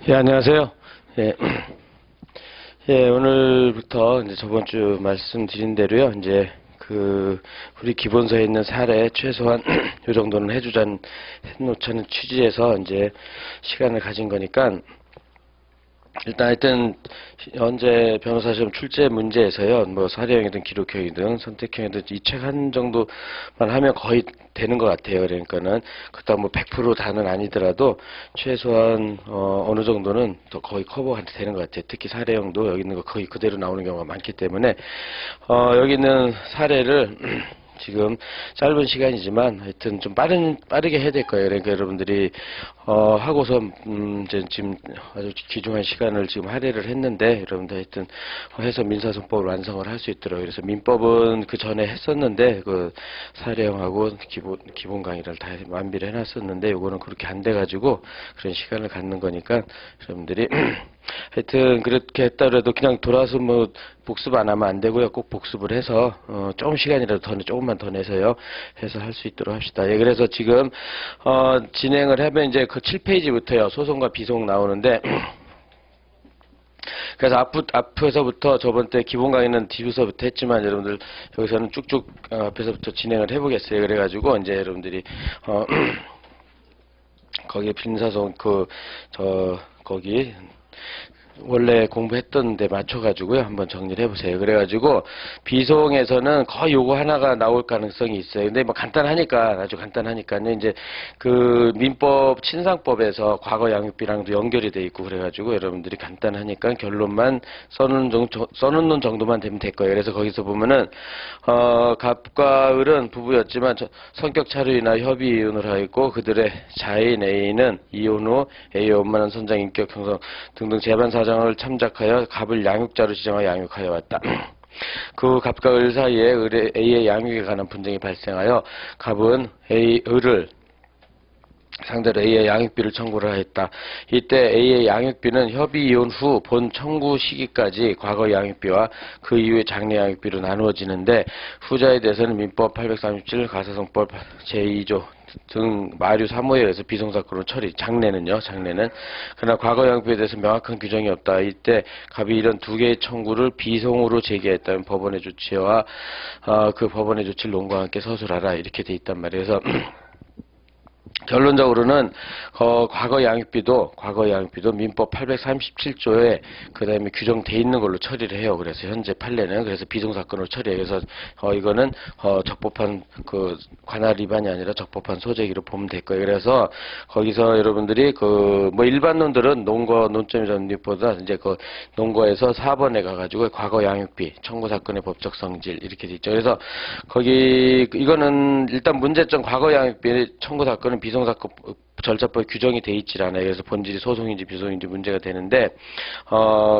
예, 안녕하세요. 예, 예, 오늘부터 이제 저번 주 말씀드린 대로요. 이제 우리 기본서에 있는 사례 최소한 요 정도는 해놓자는 취지에서 이제 시간을 가진 거니까 일단 하여튼 현재 변호사 시험 출제 문제에서요. 뭐 사례형이든 기록형이든 선택형이든 이 책 한 정도만 하면 거의 되는 것 같아요. 그러니까는 그렇다고 뭐 100% 다는 아니더라도 최소한 어느 정도는 더 거의 커버가 되는 것 같아요. 특히 사례형도 여기 있는 거 거의 그대로 나오는 경우가 많기 때문에 여기 있는 사례를 지금 짧은 시간이지만 하여튼 좀 빠르게 해야 될 거예요. 그러니까 여러분들이 하고서 이제 지금 아주 귀중한 시간을 지금 할애를 했는데 여러분들 하여튼 해서 민사소송법을 완성을 할 수 있도록. 그래서 민법은 그 전에 했었는데 그 사례형하고 기본 강의를 다 완비를 해놨었는데 요거는 그렇게 안 돼가지고 그런 시간을 갖는 거니까 여러분들이 하여튼 그렇게 했다 그래도 그냥 돌아서 뭐 복습 안 하면 안 되고요. 꼭 복습을 해서 조금 시간이라도 조금만 더 내서요. 해서 할 수 있도록 합시다. 예, 그래서 지금 진행을 하면 이제 그 7페이지부터요. 소송과 비송 나오는데 그래서 앞에서부터 저번 때 기본 강의는 뒤부서부터 했지만 여러분들 여기서는 쭉쭉 앞에서부터 진행을 해보겠어요. 그래가지고 이제 여러분들이 거기에 민사소송 거기 원래 공부했던 데 맞춰가지고요. 한번 정리를 해보세요. 그래가지고, 비송에서는 거의 요거 하나가 나올 가능성이 있어요. 근데 뭐 간단하니까, 아주 간단하니까요. 이제 민법, 친상법에서 과거 양육비랑도 연결이 돼 있고 그래가지고 여러분들이 간단하니까 결론만 써놓는 정도만 되면 될 거예요. 그래서 거기서 보면은, 갑과 을은 부부였지만 성격 차별이나 협의 이혼을 하였고 그들의 자인 A는 이혼 후 A의 원만한 선장 인격 형성 등등 재반 사정을 참작하여 갑을 양육자로 지정하여 양육하여 왔다. 그 갑과 을 사이에 A의 양육에 관한 분쟁이 발생하여 갑은 을을 상대로 A의 양육비를 청구를 하였다. 이때 A의 양육비는 협의 이혼 후 본 청구 시기까지 과거 양육비와 그 이후의 장래 양육비로 나누어지는데 후자에 대해서는 민법 837 가사성법 제2조 등 마류 3호에 의해서 비송사건으로 처리. 장래는 그러나 과거 양육비에 대해서 명확한 규정이 없다. 이때 갑이 이런 두 개의 청구를 비송으로 제기했다면 법원의 조치와 그 법원의 조치를 논과 함께 서술하라 이렇게 돼 있단 말이에요. 그래서 결론적으로는 과거 양육비도 민법 837조에 그다음에 규정돼 있는 걸로 처리를 해요. 그래서 현재 판례는 그래서 비송사건으로 처리해요. 그래서 이거는 적법한 그 관할 위반이 아니라 적법한 소재기로 보면 될 거예요. 그래서 거기서 여러분들이 뭐 일반론들은 논점의 전립보다 이제 논거에서 4번에 가가지고 과거 양육비 청구 사건의 법적 성질 이렇게 돼 있죠. 그래서 이거는 일단 문제점 과거 양육비 청구 사건은 비송사건 절차법에 규정이 돼 있질 않아요. 그래서 본질이 소송인지 비송인지 문제가 되는데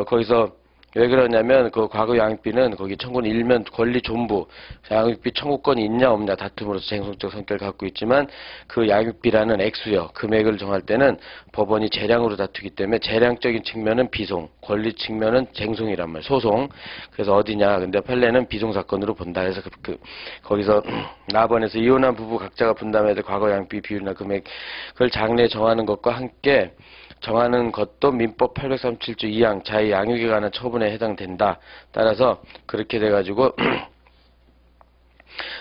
거기서 왜 그러냐면 그 과거 양육비는 거기 청구는 일면 권리 존부 양육비 청구권이 있냐 없냐 다툼으로서 쟁송적 성격을 갖고 있지만 그 양육비라는 액수요 금액을 정할 때는 법원이 재량으로 다투기 때문에 재량적인 측면은 비송 권리 측면은 쟁송이란 말 소송. 그래서 어디냐 근데 판례는 비송사건으로 본다. 그래서 거기서 나번에서 이혼한 부부 각자가 분담해야 될 과거 양육비 비율이나 금액을 장래에 정하는 것과 함께 정하는 것도 민법 837조 2항 자의 양육에 관한 처분에 해당된다. 따라서 그렇게 돼가지고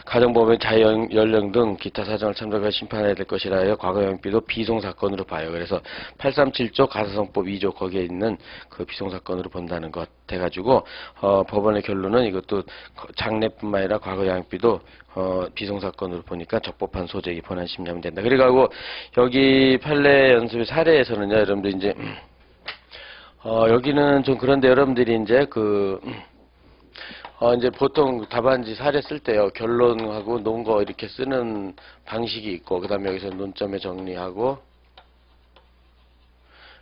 가정법원 자의 연령 등 기타 사정을 참작하여 심판해야 될 것이라 하여 과거 양육비도 비송사건으로 봐요. 그래서 837조 가사성법 2조 거기에 있는 그 비송사건으로 본다는 것 해가지고 법원의 결론은 이것도 장래뿐만 아니라 과거 양육비도 비송사건으로 보니까 적법한 소재이 본안 심리하면 된다. 그리고 여기 판례 연습의 사례에서는요, 여러분들 이제 여기는 좀 그런데 여러분들이 이제 이제 보통 답안지 사례 쓸 때요, 결론하고 논거 이렇게 쓰는 방식이 있고, 그 다음에 여기서 논점에 정리하고,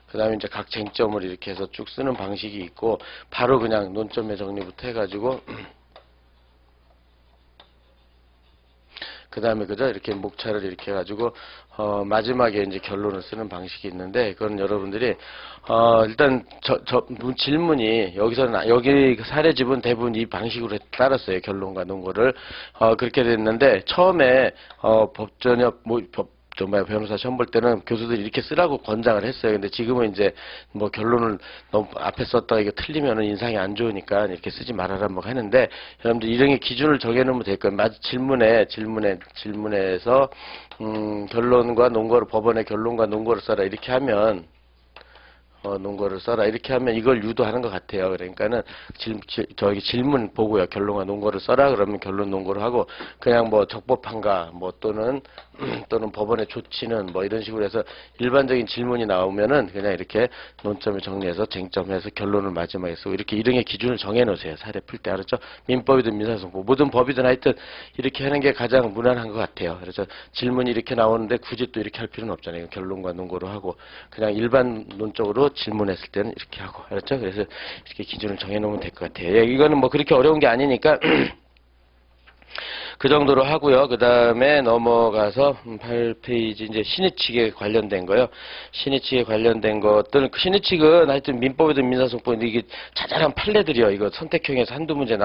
그 다음에 이제 각 쟁점을 이렇게 해서 쭉 쓰는 방식이 있고, 바로 그냥 논점에 정리부터 해가지고, 그 다음에 이렇게 목차를 이렇게 해가지고 마지막에 이제 결론을 쓰는 방식이 있는데 그건 여러분들이 일단 질문이 여기 사례집은 대부분 이 방식으로 따랐어요. 결론과 논거를 그렇게 됐는데 처음에 정말 변호사 시험 볼 때는 교수들이 이렇게 쓰라고 권장을 했어요. 근데 지금은 이제 뭐 결론을 너무 앞에 썼다가 이게 틀리면은 인상이 안 좋으니까 이렇게 쓰지 말아라 뭐 하는데, 여러분들 이런 기준을 정해놓으면 될 거예요. 마치 질문에서 결론과 논거를, 법원의 결론과 논거를 써라 이렇게 하면, 논거를 써라 이렇게 하면 이걸 유도하는 것 같아요. 그러니까는 저기 질문 보고요, 결론과 논거를 써라 그러면 결론 논거를 하고, 그냥 뭐 적법한가 뭐 또는 법원의 조치는 뭐 이런 식으로 해서 일반적인 질문이 나오면은 그냥 이렇게 논점을 정리해서 쟁점해서 결론을 마지막에 쓰고, 이렇게 이름의 기준을 정해 놓으세요. 사례 풀 때. 알았죠? 민법이든 민사소송 모든 법이든 하여튼 이렇게 하는 게 가장 무난한 것 같아요. 그래서 질문이 이렇게 나오는데 굳이 또 이렇게 할 필요는 없잖아요. 결론과 논거로 하고 그냥 일반 논적으로 질문했을 때는 이렇게 하고. 알았죠? 그래서 이렇게 기준을 정해 놓으면 될 것 같아요. 예, 이거는 뭐 그렇게 어려운 게 아니니까 그 정도로 하고요. 그 다음에 넘어가서 8페이지 이제 신의칙에 관련된 거요. 신의칙에 관련된 것들, 신의칙은 하여튼 민법이든 민사소송법이든 이게 자잘한 판례들이요. 이거 선택형에서 한 문제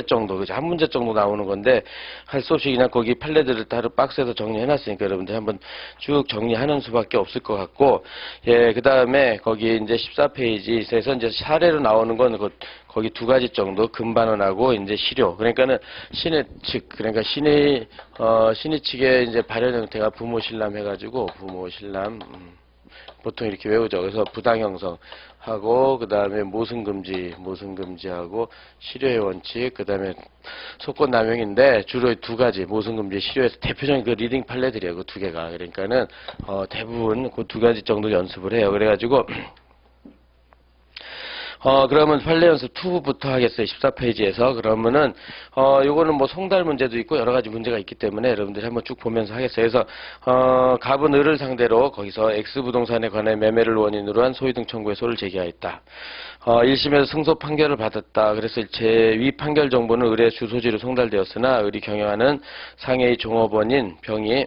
정도, 그죠? 한 문제 정도 나오는 건데 할 수 없이 그냥 거기 판례들을 따로 박스에서 정리해놨으니까 여러분들 한번 쭉 정리하는 수밖에 없을 것 같고, 예, 그 다음에 거기 이제 14페이지에서 이제 사례로 나오는 건 거기 두 가지 정도, 금반원하고 이제 시료. 그러니까는 신의 측, 그러니까 신의 측의 이제 발현 형태가 부모 신람 해가지고 부모 신람, 보통 이렇게 외우죠. 그래서 부당 형성하고 그 다음에 모순 금지하고 실효의 원칙, 그 다음에 소권 남용인데 주로 두 가지, 모순 금지, 실효에서 대표적인 그 리딩 판례들이에요. 그 두 개가. 그러니까는 대부분 그 두 가지 정도 연습을 해요. 그래가지고. 그러면 판례 연습 2부터 하겠어요. 14페이지에서. 그러면은, 요거는 뭐 송달 문제도 있고 여러 가지 문제가 있기 때문에 여러분들이 한번 쭉 보면서 하겠어요. 그래서, 갑은 을을 상대로 거기서 X부동산에 관해 매매를 원인으로 한 소위 등 청구의 소를 제기하였다. 1심에서 승소 판결을 받았다. 그래서 제2 판결 정보는 을의 주소지로 송달되었으나 을이 경영하는 상해의 종업원인 병이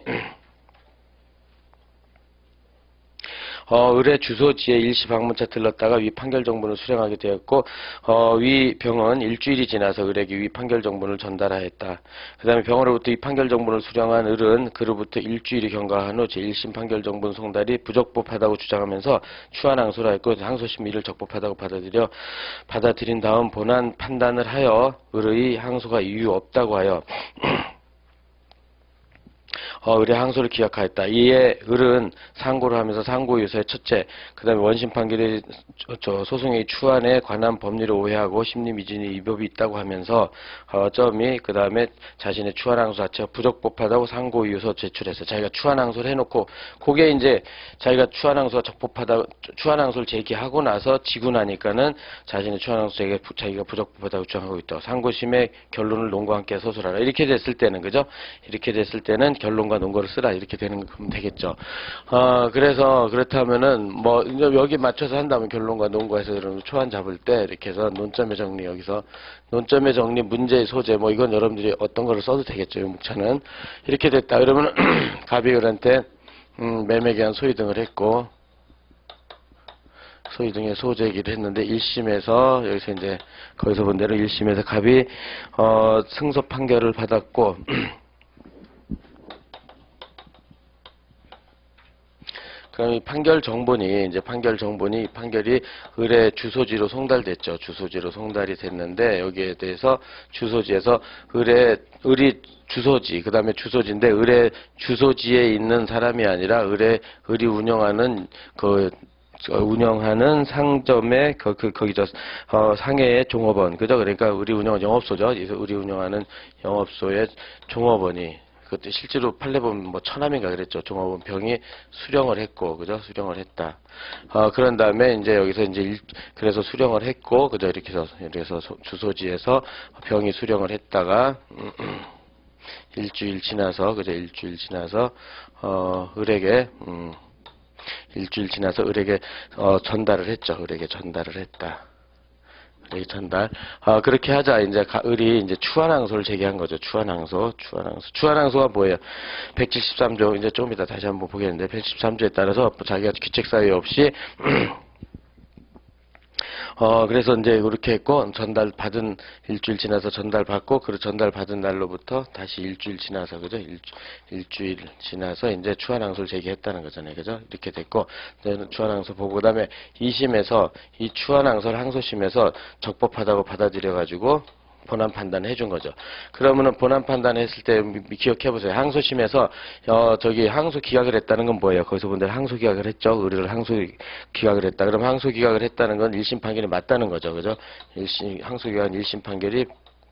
을의 주소지에 일시 방문차 들렀다가 위 판결 정보를 수령하게 되었고, 위 병은 일주일이 지나서 을에게 위 판결 정보를 전달하였다. 그 다음에 병으로부터 이 판결 정보를 수령한 을은 그로부터 일주일이 경과한 후 제1심 판결 정보 송달이 부적법하다고 주장하면서 추한 항소를 했고, 항소심 이를 적법하다고 받아들인 다음 본안 판단을 하여 을의 항소가 이유 없다고 하여 을의 항소를 기각하였다. 이에 을은 상고를 하면서 상고유서의 첫째, 그 다음에 원심 판결의 소송의 추안에 관한 법리를 오해하고 심리미진이 위법이 있다고 하면서 점이 그 다음에 자신의 추안 항소 자체가 부적법하다고 상고유서 제출해서 자기가 추안 항소를 해놓고, 그게 이제 자기가 추안 항소가 적법하다, 추안 항소를 제기하고 나서 지고 나니까는 자신의 추안 항소 자기가 부적법하다고 주장하고 있다. 상고심의 결론을 논과 함께 서술하라. 이렇게 됐을 때는, 그죠? 이렇게 됐을 때는 결론과 논거를 쓰라 이렇게 되면 되겠죠. 그래서 그렇다면은 뭐 여기 맞춰서 한다면 결론과 논거에서 그러면 초안 잡을 때 이렇게 해서 논점의 정리, 여기서 논점의 정리, 문제의 소재, 뭐 이건 여러분들이 어떤 거를 써도 되겠죠. 목차는 이렇게 됐다 그러면 갑이 을한테 매매 기한 소위 등을 했고, 소위 등의 소재기를 했는데 1심에서 여기서 이제 거기서 본 대로 1심에서 갑이 승소 판결을 받았고 그럼 이 판결 정본이 판결이 을의 주소지로 송달됐죠. 주소지로 송달이 됐는데 여기에 대해서 주소지에서 을이 주소지, 그 다음에 주소지인데 을의 주소지에 있는 사람이 아니라 을이 운영하는 운영하는 상점의 거기죠. 상해의 종업원, 그죠? 그러니까 을이 운영하는 영업소죠. 그래서 을이 운영하는 영업소의 종업원이, 그때 실제로 판례 보면 뭐 천함인가 그랬죠. 종업원 병이 수령을 했고, 그죠? 수령을 했다. 그런 다음에 이제 여기서 이제 그래서 수령을 했고, 그죠? 이렇게 해서 주소지에서 병이 수령을 했다가 일주일 지나서, 그죠? 일주일 지나서 을에게 전달을 했죠. 을에게 전달을 했다. 전달. 그렇게 하자. 이제 을이 이제 추한항소를 제기한 거죠. 추한항소가 뭐예요? 173조, 이제 좀 이따 다시 한번 보겠는데, 173조에 따라서 자기가 귀책 사유 없이 그래서 이제 이렇게 했고, 전달받은 일주일 지나서 전달받고, 그리고 전달받은 날로부터 다시 일주일 지나서, 그죠? 일주일 지나서 이제 추환항소를 제기했다는 거잖아요. 그죠? 이렇게 됐고, 이제 추환항소 보고, 그 다음에 2심에서 이 추환항소를 항소심에서 적법하다고 받아들여가지고, 본안 판단해 준 거죠. 그러면은 본안 판단했을 때 기억해 보세요. 항소심에서 항소 기각을 했다는 건 뭐예요? 거기서 본 대로 항소 기각을 했죠. 의뢰를 항소 기각을 했다. 그럼 항소 기각을 했다는 건 1심 판결이 맞다는 거죠. 그죠? 항소 기각 1심 판결이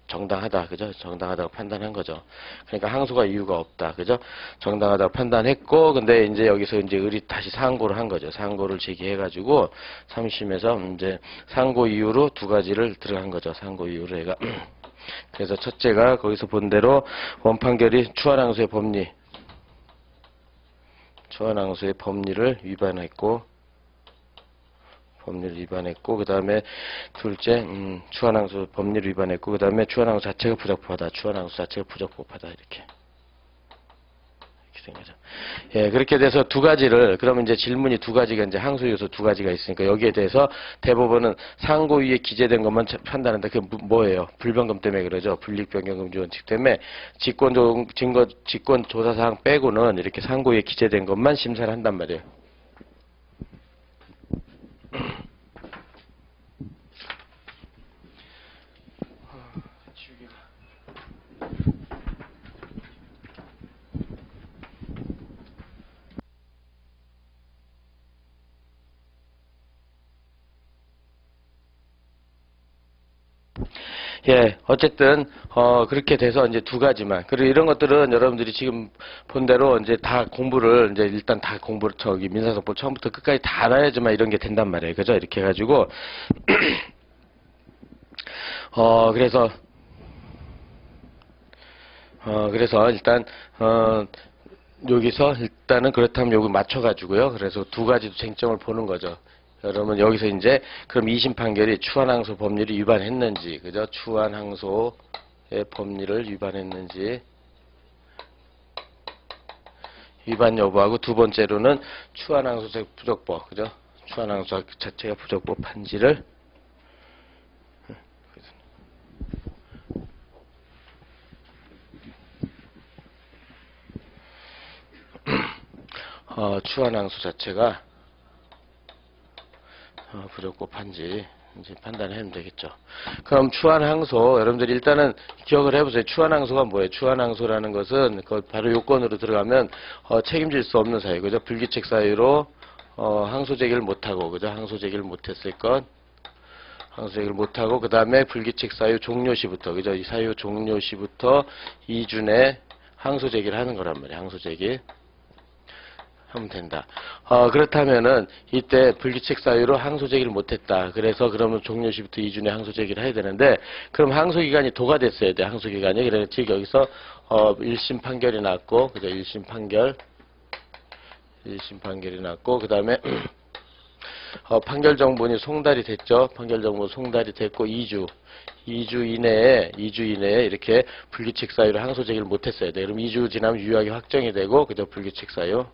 정당하다. 그죠? 정당하다고 판단한 거죠. 그러니까 항소가 이유가 없다. 그죠? 정당하다고 판단했고, 근데 이제 여기서 이제 다시 상고를 한 거죠. 상고를 제기해가지고, 3심에서 이제 상고 이유로 두 가지를 들어간 거죠. 상고 이유로 해가. 그래서 첫째가 거기서 본 대로 원판결이 추환항소의 법리를 위반했고, 그 다음에 둘째, 추환항소 법리를 위반했고, 그 다음에 추환항소 자체가 부적법하다. 이렇게 된 거죠. 예, 그렇게 돼서 두 가지를, 그러면 이제 질문이 두 가지가, 이제 항소 요소 두 가지가 있으니까 여기에 대해서 대법원은 상고 위에 기재된 것만 판단한다. 그게 뭐예요? 불변금 때문에 그러죠. 불이익변경금지 원칙 때문에 직권 조사사항 빼고는 이렇게 상고 위에 기재된 것만 심사를 한단 말이에요. 예, 어쨌든, 그렇게 돼서 이제 두 가지만. 그리고 이런 것들은 여러분들이 지금 본 대로 이제 다 공부를, 이제 일단 다 공부를 민사소법 처음부터 끝까지 다 알아야지만 이런 게 된단 말이에요. 그죠? 이렇게 해가지고, 그래서 일단, 여기서 일단은 그렇다면 여기 맞춰가지고요. 그래서 두 가지도 쟁점을 보는 거죠. 여러분 여기서 이제 그럼 2심 판결이 추환항소 법리를 위반했는지, 그죠? 추환항소의 법리를 위반했는지 위반 여부하고, 두 번째로는 추환항소 부적법, 그죠? 추환항소 자체가 부적법한지를 추환항소 자체가 부적법한지 이제 판단하면 되겠죠. 그럼 추환항소, 여러분들이 일단은 기억을 해보세요. 추환항소가 뭐예요? 추환항소라는 것은 바로 요건으로 들어가면 책임질 수 없는 사유, 그죠? 불규칙 사유로 항소 제기를 못하고, 그죠? 항소 제기를 못했을 것, 항소 제기를 못하고, 그 다음에 불규칙 사유 종료 시부터, 그죠? 이 사유 종료 시부터 2주 내 항소 제기를 하는 거란 말이에요. 항소 제기 하면 된다. 그렇다면은 이때 불규칙 사유로 항소 제기를 못했다. 그래서 그러면 종료 시부터 2주 내 항소 제기를 해야 되는데, 그럼 항소 기간이 도가 됐어야 돼. 항소 기간이. 그래서 즉 여기서 1심 판결이 났고, 그죠? 1심 판결이 났고, 그 다음에 판결 정본이 송달이 됐죠. 판결 정본 송달이 됐고 2주 이내에 이렇게 불규칙 사유로 항소 제기를 못했어야 돼. 그럼 2주 지나면 유효하게 확정이 되고, 그죠? 불규칙 사유로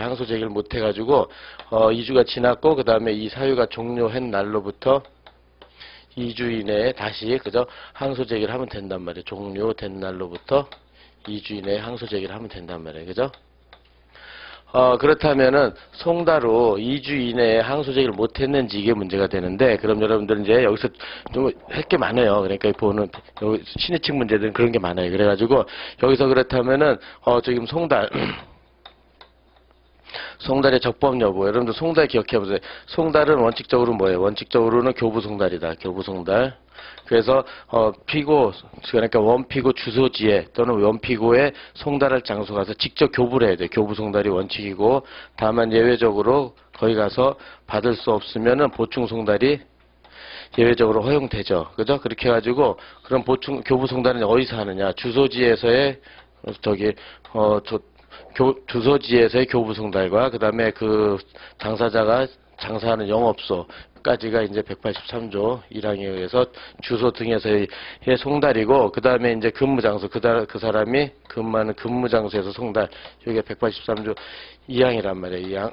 항소 제기를 못해가지고 2주가 지났고, 그 다음에 이 사유가 종료한 날로부터 2주 이내에 다시, 그죠? 항소 제기를 하면 된단 말이에요. 종료된 날로부터 2주 이내에 항소 제기를 하면 된단 말이에요. 그죠? 그렇다면은 송다로 2주 이내에 항소 제기를 못했는지 이게 문제가 되는데, 그럼 여러분들 이제 여기서 좀 할 게 많아요. 그러니까 보는 신의칙 문제들은 그런 게 많아요. 그래가지고 여기서 그렇다면은 지금 송달의 적법 여부. 여러분들 송달 기억해 보세요. 송달은 원칙적으로 뭐예요? 원칙적으로는 교부 송달이다. 교부 송달. 그래서 피고, 그러니까 원피고 주소지에 또는 원피고의 송달할 장소 가서 직접 교부를 해야 돼. 교부 송달이 원칙이고, 다만 예외적으로 거기 가서 받을 수 없으면은 보충 송달이 예외적으로 허용되죠. 그죠? 그렇게 해가지고, 그럼 교부 송달은 어디서 하느냐? 주소지에서의 주소지에서의 교부 송달과, 그 다음에 그 당사자가 장사하는 영업소까지가 이제 183조 1항에 의해서 주소 등에서의 송달이고, 그 다음에 이제 근무장소, 그 사람이 근무하는 근무장소에서 송달, 이게 183조 2항이란 말이에요. 2항.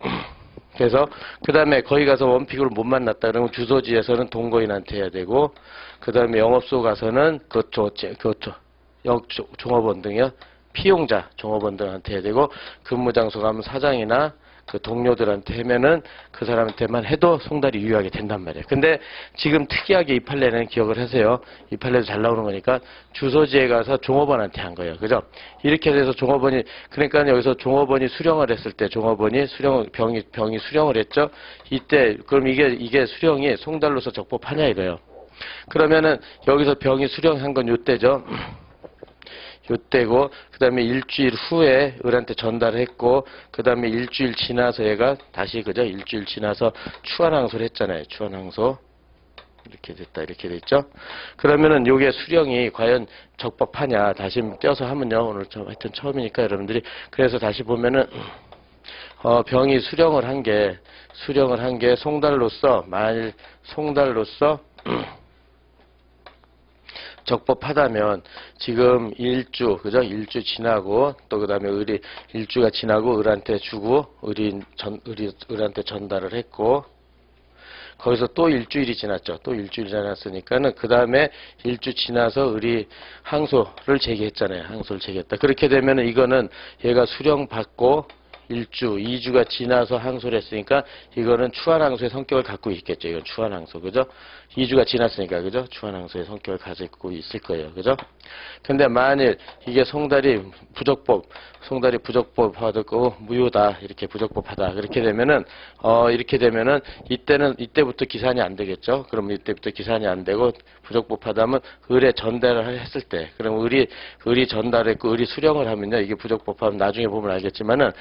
그래서 그 다음에 거기 가서 원픽으로 못 만났다 그러면 주소지에서는 동거인한테 해야 되고, 그 다음에 영업소 가서는 종업원 등이요, 피용자 종업원 등한테 해야 되고, 근무장소 가면 사장이나 그 동료들한테 하면은 그 사람한테만 해도 송달이 유효하게 된단 말이에요. 근데 지금 특이하게 이 판례는 기억을 하세요. 이 판례도 잘 나오는 거니까 주소지에 가서 종업원한테 한 거예요. 그죠? 이렇게 돼서 종업원이, 그러니까 여기서 종업원이 수령을 했을 때 종업원이 병이 수령을 했죠. 이때 그럼 이게 수령이 송달로서 적법하냐 이거예요. 그러면은 여기서 병이 수령한 건 요때죠. 요때고, 그 다음에 일주일 후에 을한테 전달했고, 그 다음에 일주일 지나서 얘가 다시, 그죠? 일주일 지나서 추환항소를 했잖아요. 추환항소. 이렇게 됐다, 이렇게 됐죠? 그러면은 요게 수령이 과연 적법하냐, 다시 떼어서 하면요. 오늘 하여튼 처음이니까 여러분들이. 그래서 다시 보면은, 병이 수령을 한 게 송달로서, 만일 송달로서, 적법하다면 지금 그죠? 일주 지나고 또 그다음에 일주가 지나고 을한테 주고 을한테 전달을 했고, 거기서 또 일주일이 지났죠. 또 일주일이 지났으니까는 그 다음에 일주 지나서 을이 항소를 제기했잖아요. 항소를 제기했다. 그렇게 되면은 이거는 얘가 수령받고 2주가 지나서 항소를 했으니까 이거는 추환항소의 성격을 갖고 있겠죠. 이건 추환항소, 그죠? 2주가 지났으니까, 그죠? 추환항소의 성격을 가지고 있을 거예요, 그죠? 근데 만일 이게 송달이 부적법하고 무효다, 이렇게 부적법하다, 그렇게 되면은, 이때부터 기산이 안 되겠죠? 그럼 이때부터 기산이 안 되고, 부적법하다면 을에 전달을 했을 때, 그럼 을이 전달했고, 을이 수령을 하면요, 이게 부적법하면 나중에 보면 알겠지만은,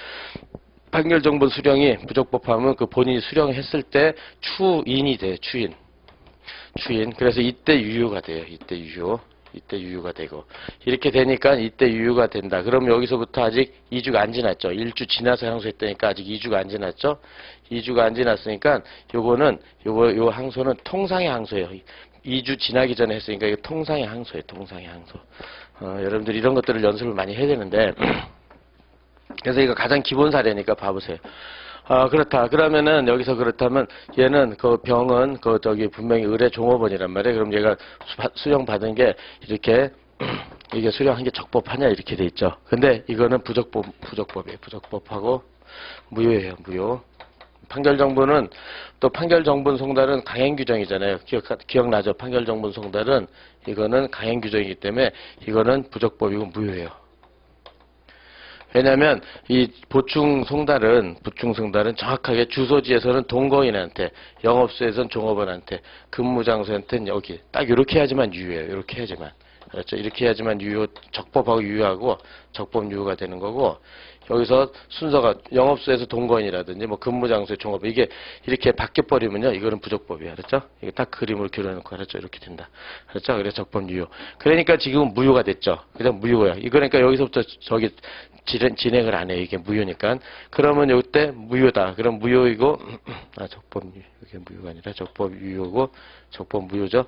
판결정보 수령이 부적법하면 그 본인이 수령했을 때 추인이 돼요. 추인. 그래서 이때 유효가 돼요. 이때 유효가 되고. 이렇게 되니까 이때 유효가 된다. 그럼 여기서부터 아직 2주가 안 지났죠. 1주 지나서 항소했다니까 아직 2주가 안 지났죠. 2주가 안 지났으니까 요 항소는 통상의 항소예요. 2주 지나기 전에 했으니까 이게 통상의 항소예요. 통상의 항소. 여러분들 이런 것들을 연습을 많이 해야 되는데 그래서 이거 가장 기본 사례니까 봐보세요. 그렇다. 그러면은 여기서 그렇다면 얘는 그 병은 분명히 의뢰 종업원이란 말이에요. 그럼 얘가 수령 받은 게 이렇게 이게 수령한 게 적법하냐 이렇게 돼 있죠. 근데 이거는 부적법이에요. 부적법하고 무효예요. 무효. 판결정보는 또 판결정본 송달은 강행 규정이잖아요. 기억나죠? 판결정본 송달은 이거는 강행 규정이기 때문에 이거는 부적법이고 무효예요. 왜냐하면 이 보충 송달은 정확하게 주소지에서는 동거인한테, 영업소에서는 종업원한테, 근무장소한테는 여기 딱 이렇게 해야지만 유효해요. 이렇게 해야지만. 그렇죠? 이렇게 해야지만 적법하고 유효하고 적법 유효가 되는 거고, 여기서 순서가 영업소에서 동거인이라든지 뭐 근무장소의 종업원 이게 이렇게 바뀌어 버리면요 이거는 부적법이야. 그렇죠? 이게 딱 그림을 그려놓고 그렇죠? 이렇게 된다. 그렇죠? 그래서 적법 유효. 그러니까 지금은 무효가 됐죠. 그냥 무효야. 그러니까 여기서부터 진행을 안 해요. 이게 무효니까. 그러면 이때 무효다. 그럼 무효이고 적법 이게 무효가 아니라 적법 유효고 적법 무효죠.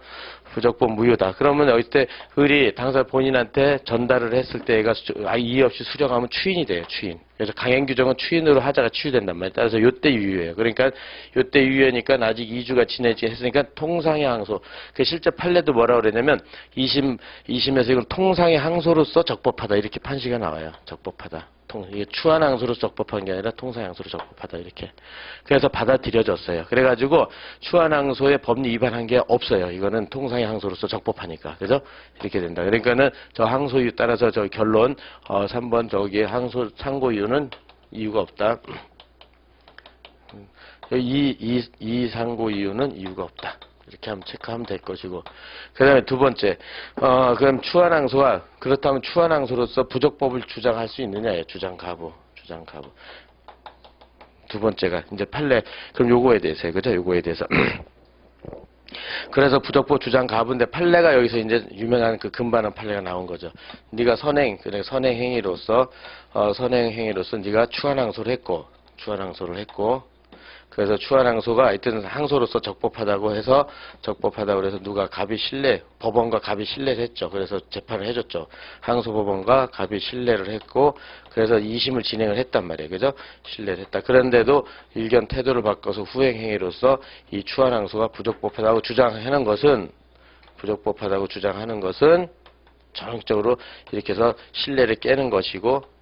부적법 무효다. 그러면 여기 때 을이 당사 본인한테 전달을 했을 때 얘가 이의 없이 수령하면 추인이 돼요. 추인. 그래서 강행 규정은 추인으로 하자가 치유된단 말이에요. 따라서 요때 유효예요. 그러니까 요때 유효니까 아직 2주가 지내지 했으니까 통상의 항소. 그 실제 판례도 뭐라고 그러냐면 2심에서 이건 통상의 항소로서 적법하다 이렇게 판시가 나와요. 적법하다. 이게 추한 항소로 적법한 게 아니라 통상의 항소로 적법하다 이렇게. 그래서 받아들여졌어요. 그래가지고 추한 항소에 법리 위반한 게 없어요. 이거는 통상의 항소로서 적법하니까. 그죠? 이렇게 된다. 그러니까는 저 항소유 따라서 저 결론 3번 저기 항소 상고유는 이유가 없다. 이 상고 이유는 이유가 없다. 이렇게 한번 체크하면 될 것이고. 그 다음에 두 번째, 그럼 추한항소가, 그렇다면 추한항소로서 부적법을 주장할 수 있느냐예요. 주장 가부. 두 번째가, 이제 판례, 그럼 요거에 대해서요. 그죠? 요거에 대해서. 그래서 부적법 주장 가부인데 판례가 여기서 이제 유명한 그 금반원 판례가 나온 거죠. 네가 선행행위로서 네가 추한항소를 했고, 그래서 추한항소가 하여튼 항소로서 적법하다고 해서 누가 법원과 갑이 신뢰를 했죠. 그래서 재판을 해줬죠. 항소법원과 갑이 신뢰를 했고 그래서 2심을 진행을 했단 말이에요. 그죠? 신뢰를 했다. 그런데도 일견 태도를 바꿔서 후행행위로서 이 추한항소가 부적법하다고 주장하는 것은 전형적으로 이렇게 해서 신뢰를 깨는 것이고